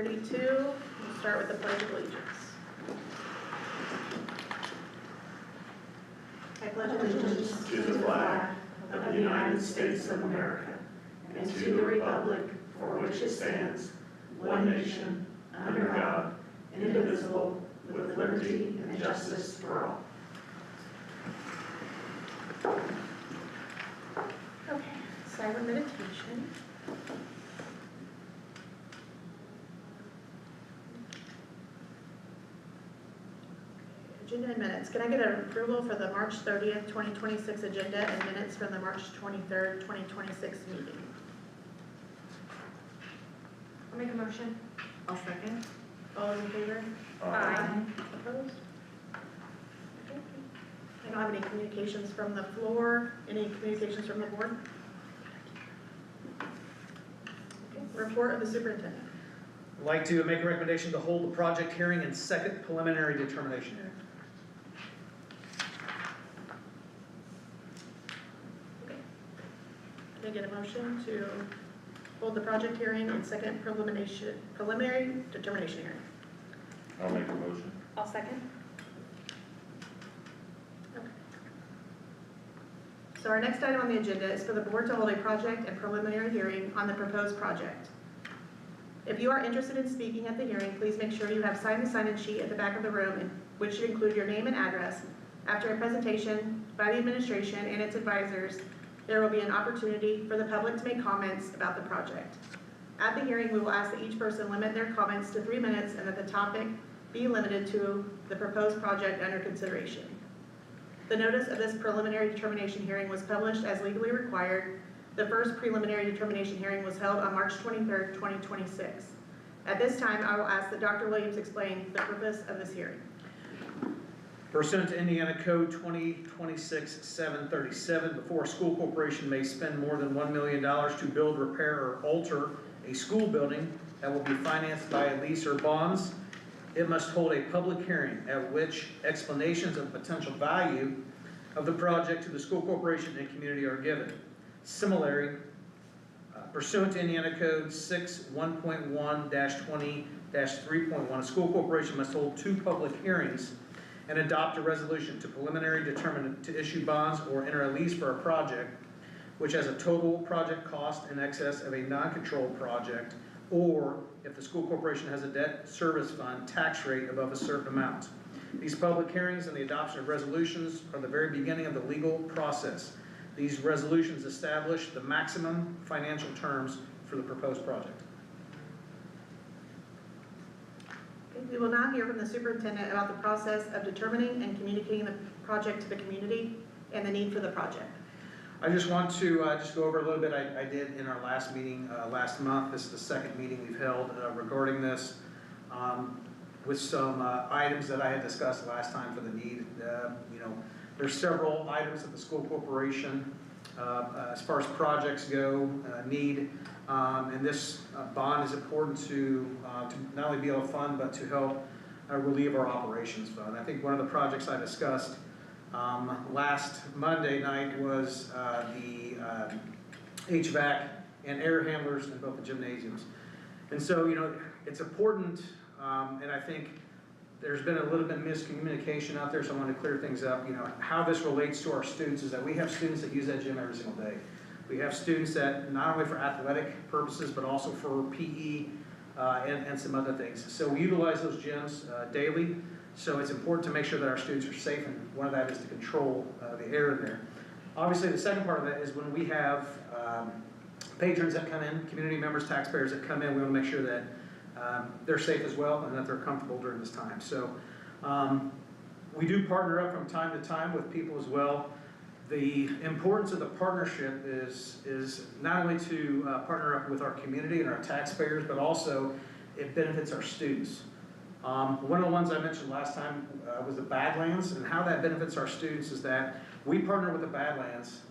32. We'll start with the Pledge of Allegiance. I pledge allegiance to the flag of the United States of America and to the republic for which it stands, one nation, under God, indivisible, with liberty and justice for all. Okay, silent meditation. Agenda and minutes. Can I get an approval for the March 30th, 2026 agenda and minutes from the March 23rd, 2026 meeting? I'll make a motion. I'll second. All those in favor? Aye. Opposed? Okay. I don't have any communications from the floor. Any communications from the board? Okay. Report of the superintendent. I'd like to make a recommendation to hold the project hearing and second preliminary determination hearing. Can I get a motion to hold the project hearing and second preliminary determination hearing? I'll make a motion. I'll second. Okay. So our next item on the agenda is for the board to hold a project and preliminary hearing on the proposed project. If you are interested in speaking at the hearing, please make sure you have signed the sign-in sheet at the back of the room, which should include your name and address. After a presentation by the administration and its advisors, there will be an opportunity for the public to make comments about the project. At the hearing, we will ask that each person limit their comments to 3 minutes and that the topic be limited to the proposed project under consideration. The notice of this preliminary determination hearing was published as legally required. The first preliminary determination hearing was held on March 23rd, 2026. At this time, I will ask that Dr. Williams explain the purpose of this hearing. Pursuant to Indiana Code 2026-737, before a school corporation may spend more than $1 million to build, repair, or alter a school building that will be financed by a lease or bonds, it must hold a public hearing at which explanations of potential value of the project to the school corporation and community are given. Similarly, pursuant to Indiana Code 6.1.1-20-3.1, a school corporation must hold 2 public hearings and adopt a resolution to preliminary determine to issue bonds or enter a lease for a project which has a total project cost in excess of a non-controlled project, or if the school corporation has a debt service fund tax rate above a certain amount. These public hearings and the adoption of resolutions are the very beginning of the legal process. These resolutions establish the maximum financial terms for the proposed project. We will now hear from the superintendent about the process of determining and communicating the project to the community and the need for the project. I just want to just go over a little bit I did in our last meeting last month. This is the second meeting we've held regarding this, with some items that I had discussed last time for the need. You know, there's several items that the school corporation, as far as projects go, need. And this bond is important to not only be able to fund, but to help relieve our operations fund. I think one of the projects I discussed last Monday night was the HVAC and air handlers in both the gymnasiums. And so, you know, it's important, and I think there's been a little bit of miscommunication out there, so I want to clear things up. You know, how this relates to our students is that we have students that use that gym every single day. We have students that not only for athletic purposes, but also for PE and some other things. So we utilize those gyms daily. So it's important to make sure that our students are safe, and one of that is to control the air in there. Obviously, the second part of that is when we have patrons that come in, community members, taxpayers that come in, we want to make sure that they're safe as well and that they're comfortable during this time. So we do partner up from time to time with people as well. The importance of the partnership is not only to partner up with our community and our taxpayers, but also it benefits our students. One of the ones I mentioned last time was the Badlands, and how that benefits our students is that we partner with the Badlands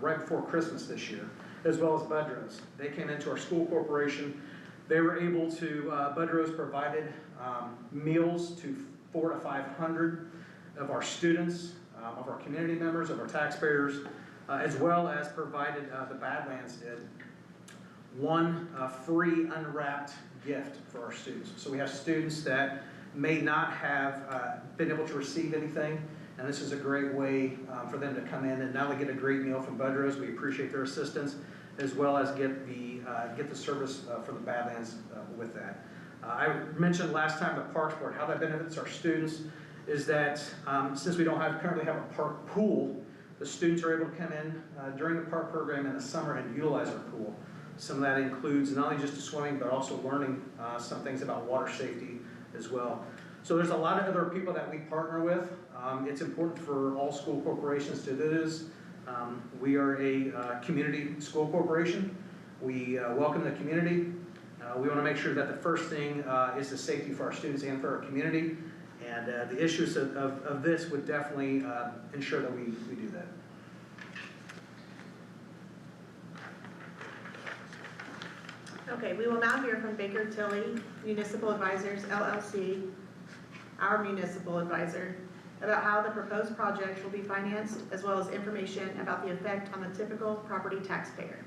right before Christmas this year, as well as Budrose. They came into our school corporation. They were able to, Budrose provided meals to 400 to 500 of our students, of our community members, of our taxpayers, as well as provided, the Badlands did, 1 free unwrapped gift for our students. So we have students that may not have been able to receive anything, and this is a great way for them to come in and not only get a great meal from Budrose, we appreciate their assistance, as well as get the service for the Badlands with that. I mentioned last time the Parks Board, how that benefits our students is that since we don't currently have a park pool, the students are able to come in during the park program in the summer and utilize our pool. Some of that includes not only just the swimming, but also learning some things about water safety as well. So there's a lot of other people that we partner with. It's important for all school corporations to do this. We are a community school corporation. We welcome the community. We want to make sure that the first thing is the safety for our students and for our community. And the issues of this would definitely ensure that we do that. Okay, we will now hear from Baker Tilly Municipal Advisors LLC, our municipal advisor, about how the proposed project will be financed, as well as information about the effect on the typical property taxpayer.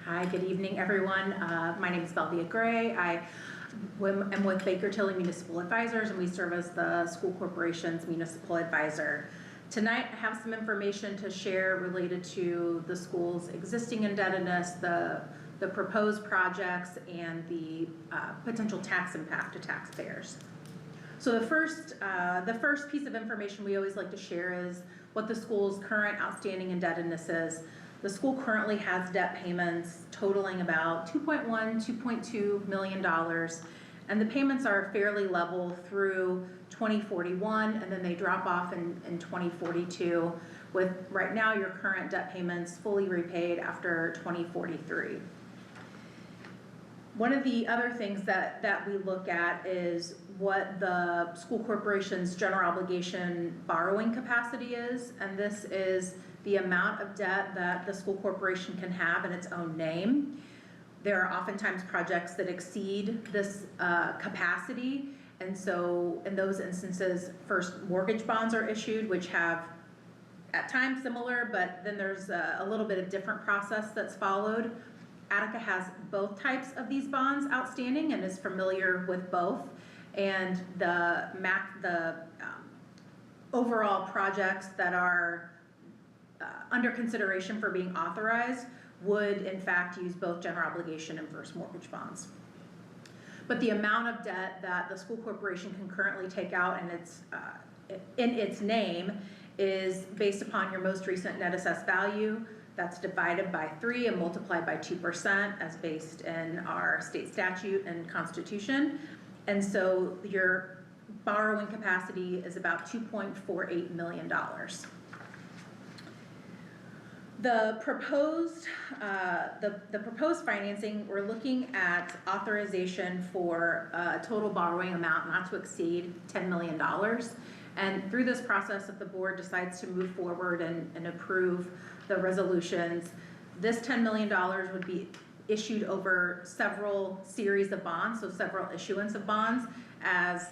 Hi, good evening, everyone. My name is Velvia Gray. I am with Baker Tilly Municipal Advisors, and we serve as the school corporation's municipal advisor. Tonight, I have some information to share related to the school's existing indebtedness, the proposed projects, and the potential tax impact to taxpayers. So the first piece of information we always like to share is what the school's current outstanding indebtedness is. The school currently has debt payments totaling about $2.2 million, and the payments are fairly level through 2041, and then they drop off in 2042, with right now your current debt payments fully repaid after 2043. One of the other things that we look at is what the school corporation's general obligation borrowing capacity is, and this is the amount of debt that the school corporation can have in its own name. There are oftentimes projects that exceed this capacity, and so in those instances, first mortgage bonds are issued, which have at times similar, but then there's a little bit of different process that's followed. Attica has both types of these bonds outstanding and is familiar with both, and the overall projects that are under consideration for being authorized would in fact use both general obligation and first mortgage bonds. But the amount of debt that the school corporation can currently take out in its name is based upon your most recent net assessed value. That's divided by 3 and multiplied by 2% as based in our state statute and constitution. And so your borrowing capacity is about $2.48 million. The proposed financing, we're looking at authorization for a total borrowing amount not to exceed $10 million. And through this process, if the board decides to move forward and approve the resolutions, this $10 million would be issued over several series of bonds, so several issuance of bonds, as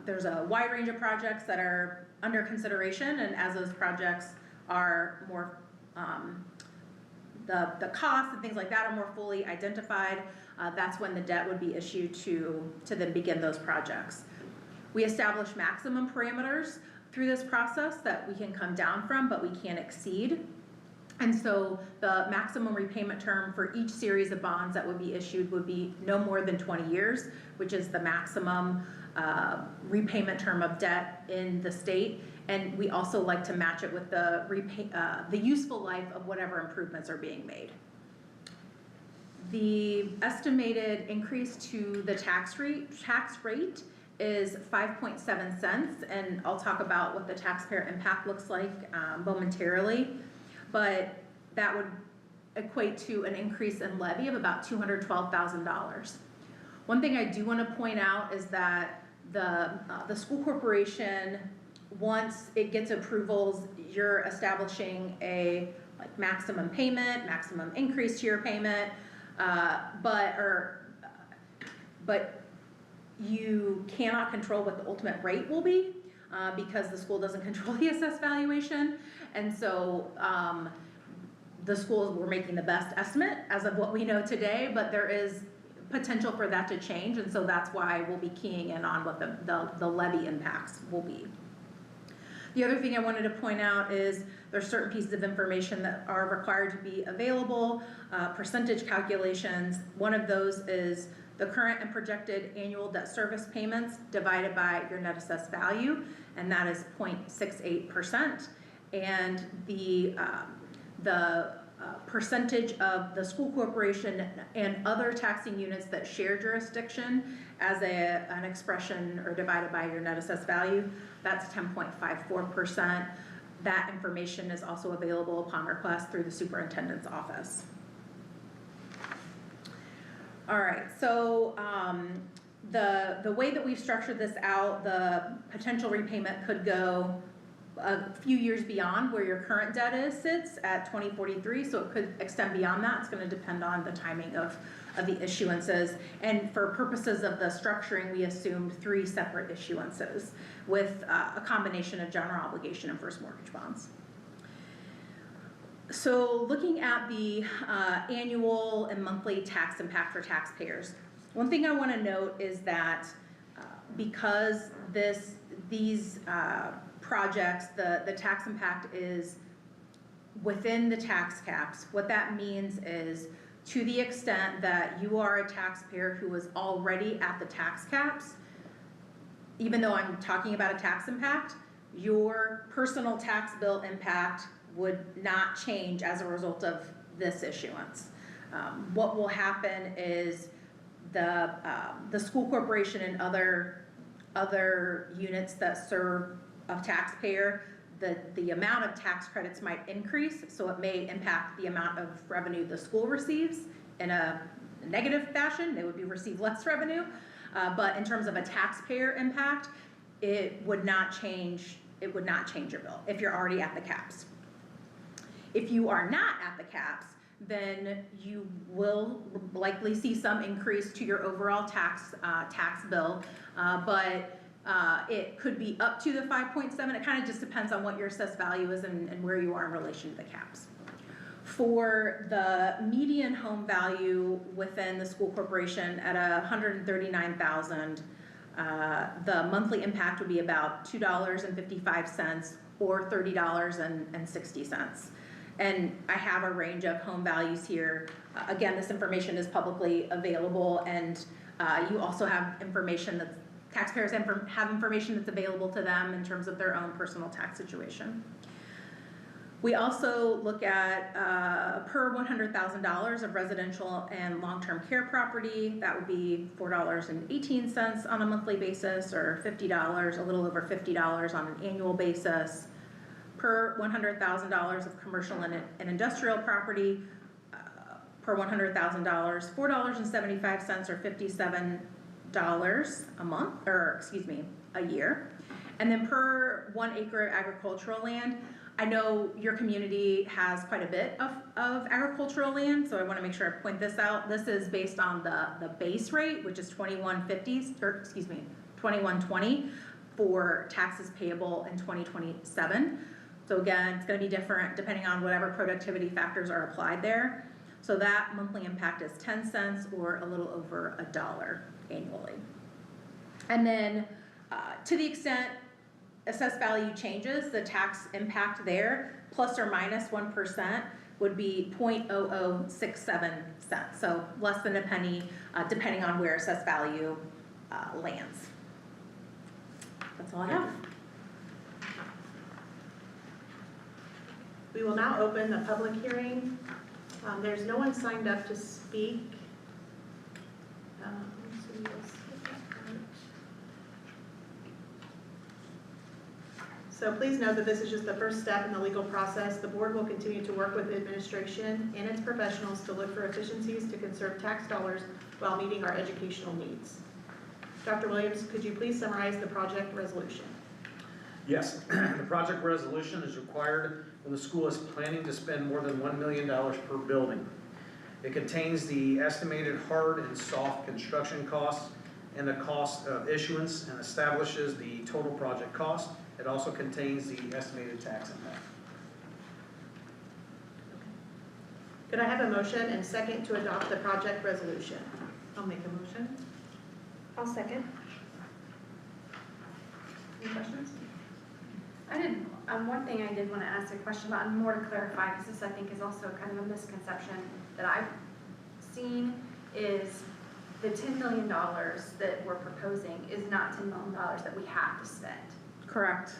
there's a wide range of projects that are under consideration, and as those projects are more the costs and things like that are more fully identified, that's when the debt would be issued to then begin those projects. We establish maximum parameters through this process that we can come down from, but we can't exceed. And so the maximum repayment term for each series of bonds that would be issued would be no more than 20 years, which is the maximum repayment term of debt in the state. And we also like to match it with the useful life of whatever improvements are being made. The estimated increase to the tax rate is 5.7 cents, and I'll talk about what the taxpayer impact looks like momentarily, but that would equate to an increase in levy of about $212,000. One thing I do want to point out is that the school corporation, once it gets approvals, you're establishing a maximum payment, maximum increase to your payment, but you cannot control what the ultimate rate will be because the school doesn't control the assessed valuation. And so the schools were making the best estimate as of what we know today, but there is potential for that to change, and so that's why we'll be keying in on what the levy impacts will be. The other thing I wanted to point out is there's certain pieces of information that are required to be available, percentage calculations. One of those is the current and projected annual debt service payments divided by your net assessed value, and that is 0.68%. And the percentage of the school corporation and other taxing units that share jurisdiction as an expression or divided by your net assessed value, that's 10.54%. That information is also available upon request through the superintendent's office. All right, so the way that we've structured this out, the potential repayment could go a few years beyond where your current debt sits at 2043, so it could extend beyond that. It's going to depend on the timing of the issuances. And for purposes of the structuring, we assumed 3 separate issuances with a combination of general obligation and first mortgage bonds. So looking at the annual and monthly tax impact for taxpayers, one thing I want to note is that because these projects, the tax impact is within the tax caps, what that means is to the extent that you are a taxpayer who is already at the tax caps, even though I'm talking about a tax impact, your personal tax bill impact would not change as a result of this issuance. What will happen is the school corporation and other units that serve a taxpayer, the amount of tax credits might increase, so it may impact the amount of revenue the school receives in a negative fashion. They would receive less revenue, but in terms of a taxpayer impact, it would not change your bill if you're already at the caps. If you are not at the caps, then you will likely see some increase to your overall tax bill, but it could be up to the 5.7. It kind of just depends on what your assessed value is and where you are in relation to the caps. For the median home value within the school corporation at $139,000, the monthly impact would be about $2.55 or $30.60. And I have a range of home values here. Again, this information is publicly available, and you also have information that taxpayers have information that's available to them in terms of their own personal tax situation. We also look at per $100,000 of residential and long-term care property. That would be $4.18 on a monthly basis, or $50, a little over $50 on an annual basis. Per $100,000 of commercial and industrial property, per $100,000, $4.75 or $57 a month, or excuse me, a year. And then per 1 acre of agricultural land, I know your community has quite a bit of agricultural land, so I want to make sure I point this out. This is based on the base rate, which is $21.20 for taxes payable in 2027. So again, it's going to be different depending on whatever productivity factors are applied there. So that monthly impact is 10 cents or a little over $1 annually. And then to the extent assessed value changes, the tax impact there, plus or minus 1%, would be 0.0067 cents. So less than a penny, depending on where assessed value lands. That's all I have. We will now open the public hearing. There's no one signed up to speak. So we'll skip that part. So please note that this is just the first step in the legal process. The board will continue to work with the administration and its professionals to look for efficiencies to conserve tax dollars while meeting our educational needs. Dr. Williams, could you please summarize the project resolution? Yes, the project resolution is required when the school is planning to spend more than $1 million per building. It contains the estimated hard and soft construction costs and the cost of issuance, and establishes the total project cost. It also contains the estimated tax impact. Could I have a motion and second to adopt the project resolution? I'll make a motion. I'll second. Any questions? One thing I did want to ask a question about, and more to clarify, because this I think is also kind of a misconception that I've seen, is the $10 million that we're proposing is not $10 million that we have to spend. Correct.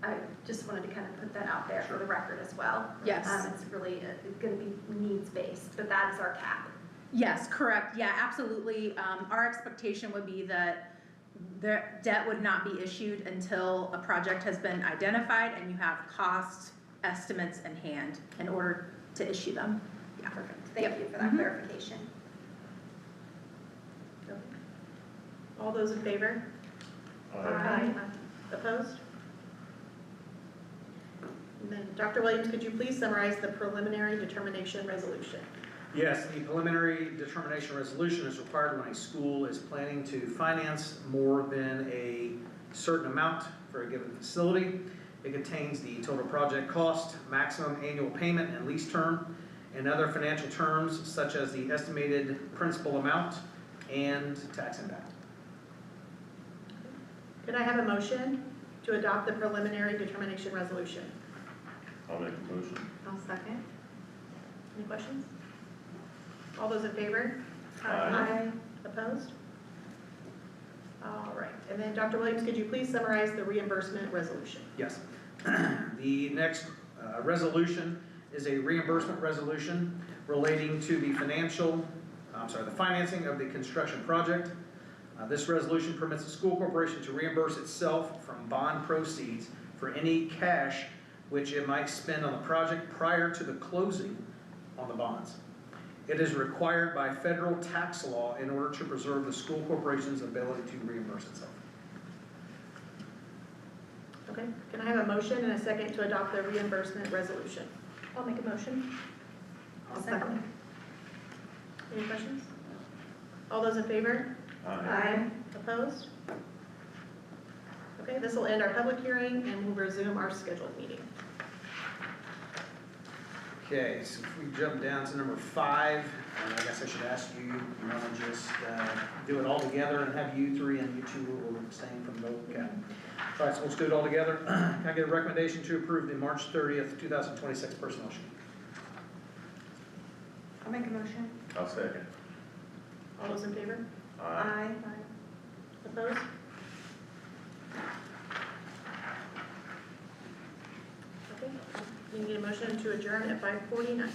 I just wanted to kind of put that out there for the record as well. Yes. It's really going to be needs-based, but that is our cap. Yes, correct. Yeah, absolutely. Our expectation would be that the debt would not be issued until a project has been identified and you have cost estimates in hand in order to issue them. Yeah. Perfect. Thank Yep. you for that Mhm. clarification. All those in favor? Aye. Opposed? And then, Dr. Williams, could you please summarize the preliminary determination resolution? Yes, the preliminary determination resolution is required when a school is planning to finance more than a certain amount for a given facility. It contains the total project cost, maximum annual payment and lease term, and other financial terms such as the estimated principal amount and tax impact. Could I have a motion to adopt the preliminary determination resolution? I'll make a motion. I'll second. Any questions? All those in favor? Aye. Opposed? All right, and then Dr. Williams, could you please summarize the reimbursement resolution? Yes. The next resolution is a reimbursement resolution relating to the financing of the construction project. This resolution permits the school corporation to reimburse itself from bond proceeds for any cash which it might spend on the project prior to the closing on the bonds. It is required by federal tax law in order to preserve the school corporation's ability to reimburse itself. Okay, can I have a motion and a second to adopt the reimbursement resolution? I'll make a motion. I'll second. Any questions? All those in favor? Aye. Opposed? Okay, this will end our public hearing and we'll resume our scheduled meeting. Okay, so if we jump down to number 5, I guess I should ask you, you want to just do it all together and have you 3 and you 2 will abstain from vote? Okay. All right, so let's do it all together. Can I get a recommendation to approve the March 30th, 2026 personnel sheet? I'll make a motion. I'll second. All those in favor? Aye. Opposed? Okay, you need a motion to adjourn at 5:49.